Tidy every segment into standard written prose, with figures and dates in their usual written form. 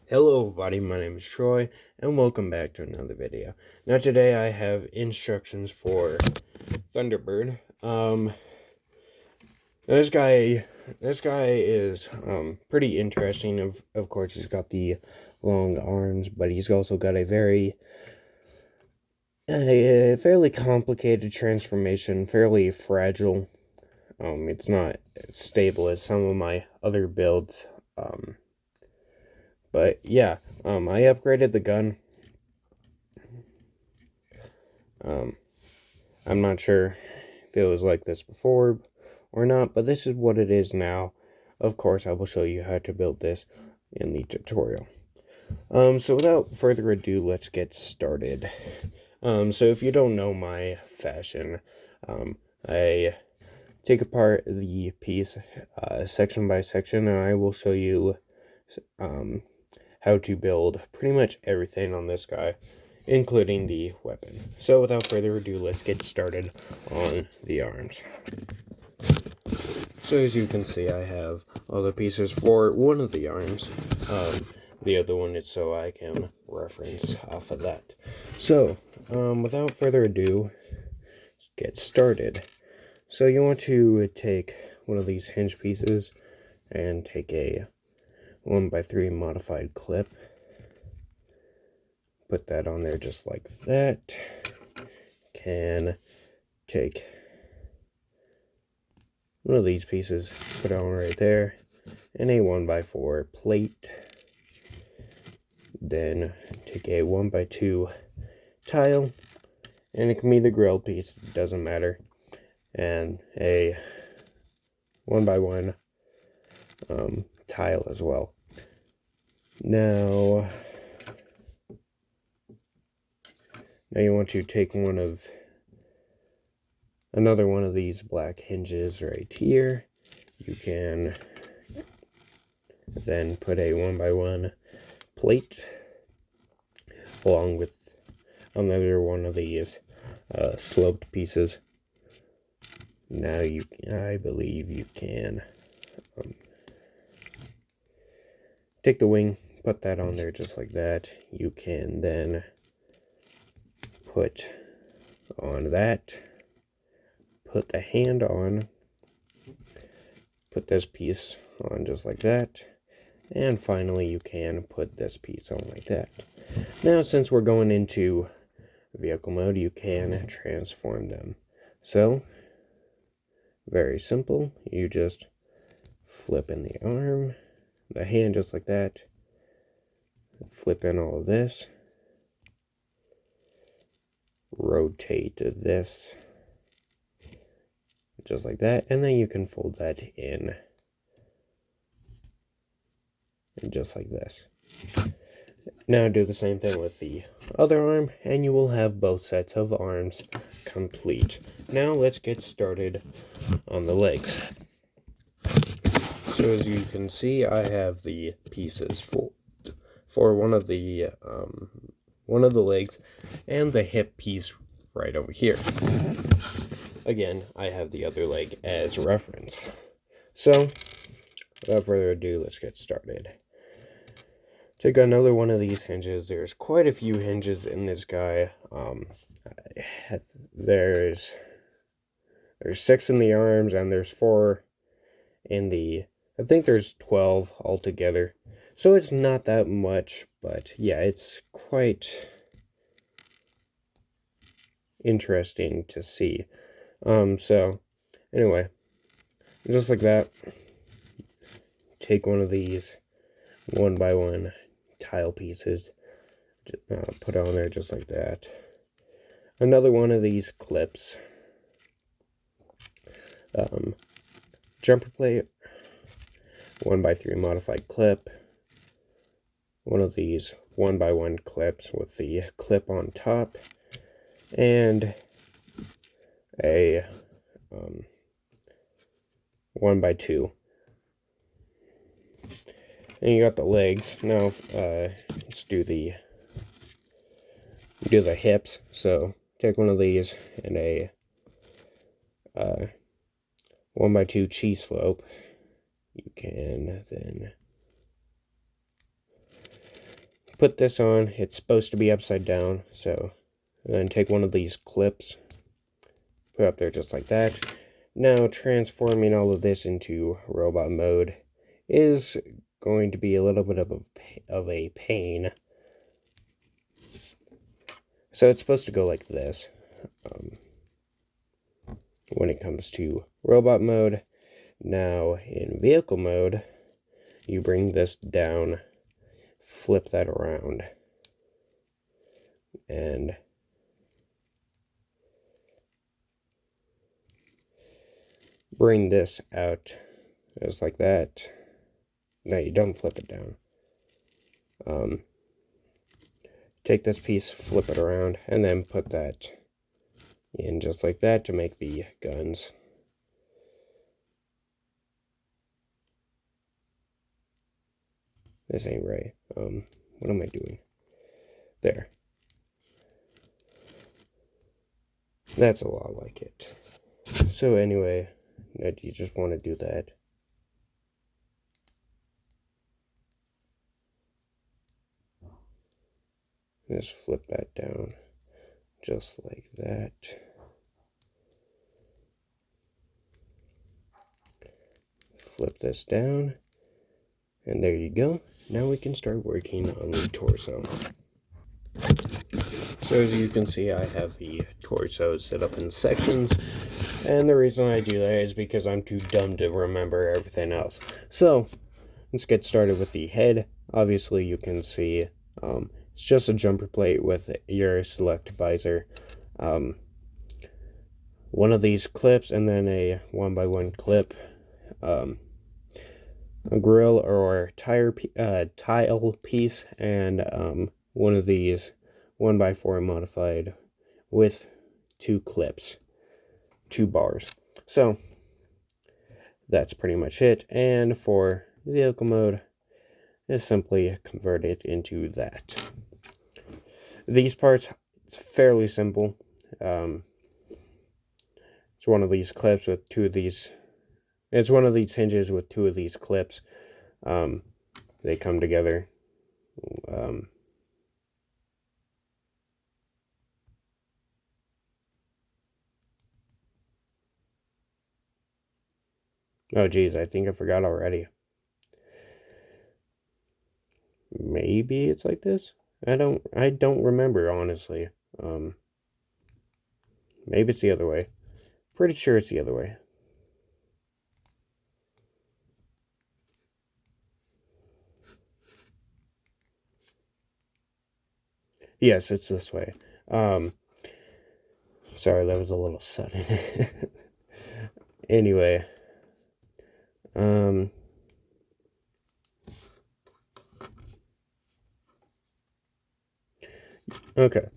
Hello everybody, my name is Troy, and welcome back to another video. Now today I have instructions for Thunderbird. This guy is pretty interesting. Of course, he's got the long arms, but he's also got a fairly complicated transformation, fairly fragile. It's not as stable as some of my other builds. But yeah, I upgraded the gun. I'm not sure if it was like this before or not, but this is what it is now. Of course, I will show you how to build this in the tutorial. So without further ado, let's get started. So if you don't know my fashion, I take apart the piece section by section, and I will show you how to build pretty much everything on this guy, including the weapon. So without further ado, let's get started on the arms. So as you can see, I have all the pieces for one of the arms. The other one is so I can reference off of that. So, without further ado, let's get started. So you want to take one of these hinge pieces and take a 1x3 modified clip. Put that on there just like that. Can take one of these pieces, put it on right there, and a 1x4 plate. Then take a 1x2 tile, and it can be the grill piece, it doesn't matter, and a 1x1 tile as well. Now you want to take another one of these black hinges right here. You can then put a 1x1 plate along with another one of these sloped pieces. Now I believe you can take the wing, put that on there just like that. You can then put on that, put the hand on, put this piece on just like that, and finally you can put this piece on like that. Now since we're going into vehicle mode, you can transform them. So very simple, you just flip in the arm, the hand just like that, flip in all of this, rotate this just like that, and then you can fold that in and just like this. Now do the same thing with the other arm, and you will have both sets of arms complete. Now let's get started on the legs. So as you can see, I have the pieces for one of the legs and the hip piece right over here. Again, I have the other leg as reference. So without further ado, let's get started. Take another one of these hinges. There's quite a few hinges in this guy. There's 6 in the arms, and there's 4 in the, I think there's 12 altogether. So it's not that much, but yeah, it's quite interesting to see. So anyway, just like that, take one of these 1x1 tile pieces, put on there just like that. Another one of these clips, jumper plate, 1x3 modified clip, one of these 1x1 clips with the clip on top, and a 1x2. And you got the legs. Now let's do the hips. So take one of these and a 1x2 Chi-slope. You can then put this on. It's supposed to be upside down, so then take one of these clips, put up there just like that. Now transforming all of this into robot mode is going to be a little bit of a pain. So it's supposed to go like this. When it comes to robot mode. Now in vehicle mode, you bring this down, flip that around, and bring this out just like that. No, you don't flip it down. Take this piece, flip it around, and then put that in just like that to make the guns. This ain't right. What am I doing? There. That's a lot like it. So anyway, you just want to do that. Just flip that down, just like that. Flip this down, and there you go. Now we can start working on the torso. So as you can see, I have the torso set up in sections, and the reason I do that is because I'm too dumb to remember everything else. So let's get started with the head. Obviously you can see it's just a jumper plate with your select visor, one of these clips, and then a 1x1 clip, a grill or tile piece, and one of these 1x4 modified with 2 clips, 2 bars. So that's pretty much it. And for vehicle mode, is simply convert it into that. These parts, it's fairly simple. It's one of these clips with 2 of these. It's one of these hinges with 2 of these clips. They come together. Oh geez, I think I forgot already. Maybe it's like this? I don't remember, honestly. Maybe it's the other way. Pretty sure it's the other way. Yes, it's this way. Sorry, that was a little sudden. Anyway. Okay.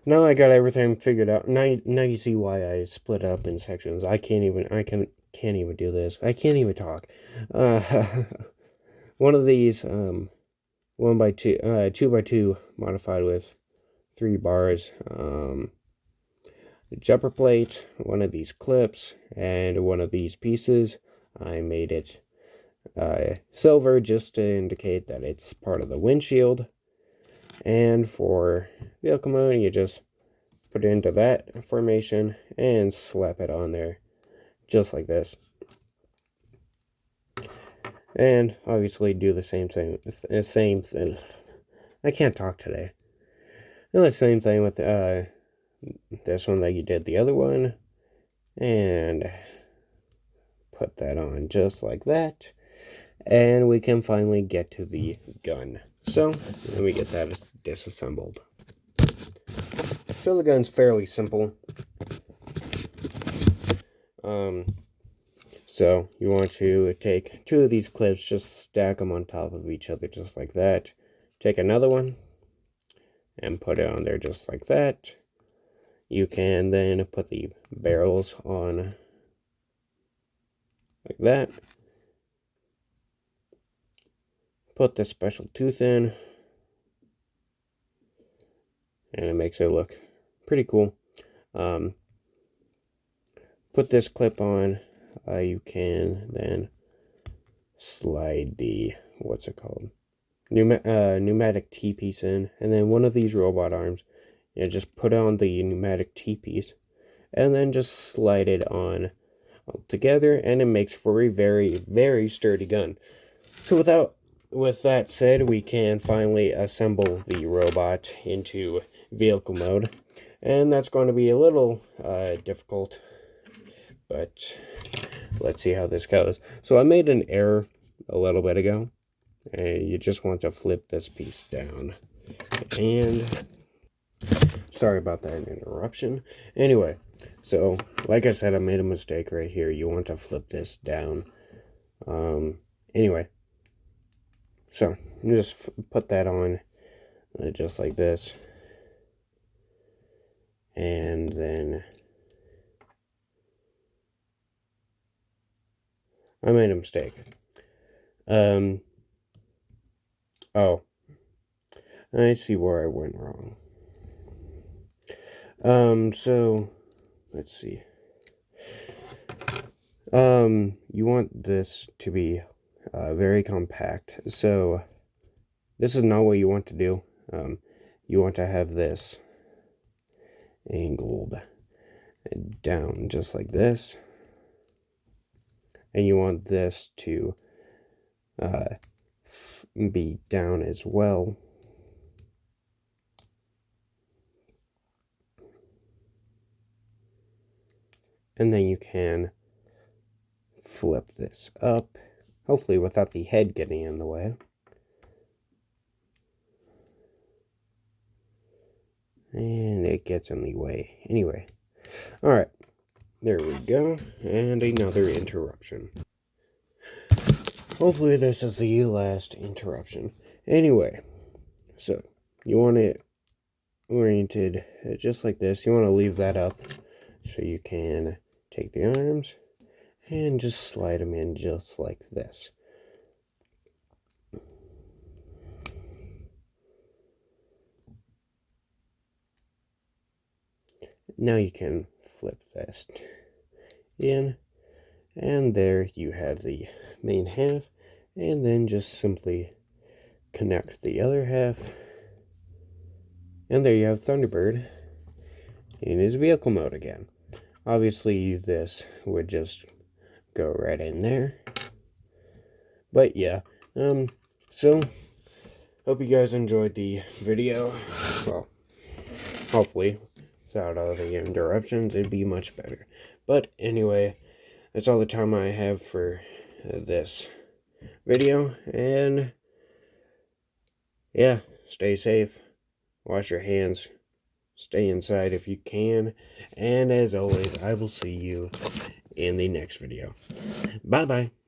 Now I got everything figured out. Now you see why I split up in sections. I can't even do this. I can't even talk. One of these 1x2 2x2 modified with 3 bars, jumper plate, one of these clips, and one of these pieces. I made it silver just to indicate that it's part of the windshield. And for vehicle mode, you just put it into that formation and slap it on there just like this. And obviously do the same thing. I can't talk today. And the same thing with this one that you did the other one, and put that on just like that, and we can finally get to the gun. So let me get that disassembled. So the gun's fairly simple. So you want to take 2 of these clips, just stack them on top of each other just like that. Take another one and put it on there just like that. You can then put the barrels on like that. Put the special tooth in, and it makes it look pretty cool. Put this clip on. You can then slide the, what's it called? pneumatic T-piece in, and then one of these robot arms. Just put on the pneumatic T-piece, and then just slide it on together, and it makes for a very, very sturdy gun. So with that said, we can finally assemble the robot into vehicle mode, and that's going to be a little difficult, but let's see how this goes. So I made an error a little bit ago, and you just want to flip this piece down, and sorry about that interruption. Anyway, so like I said, I made a mistake right here. You want to flip this down. Anyway, so just put that on just like this, and then I made a mistake. Oh, I see where I went wrong. So let's see. You want this to be very compact. So this is not what you want to do. You want to have this angled down just like this, and you want this to be down as well. And then you can flip this up, hopefully without the head getting in the way. And it gets in the way anyway. Alright, there we go, and another interruption. Hopefully this is the last interruption. Anyway, so you want it oriented just like this. You want to leave that up so you can take the arms and just slide them in just like this. Now you can flip this in, and there you have the main half, and then just simply connect the other half, and there you have Thunderbird in his vehicle mode again. Obviously this would just go right in there, but yeah, so hope you guys enjoyed the video. Well, hopefully without all the interruptions it'd be much better, but anyway, that's all the time I have for this video, and yeah, stay safe, wash your hands, stay inside if you can, and as always, I will see you in the next video. Bye bye.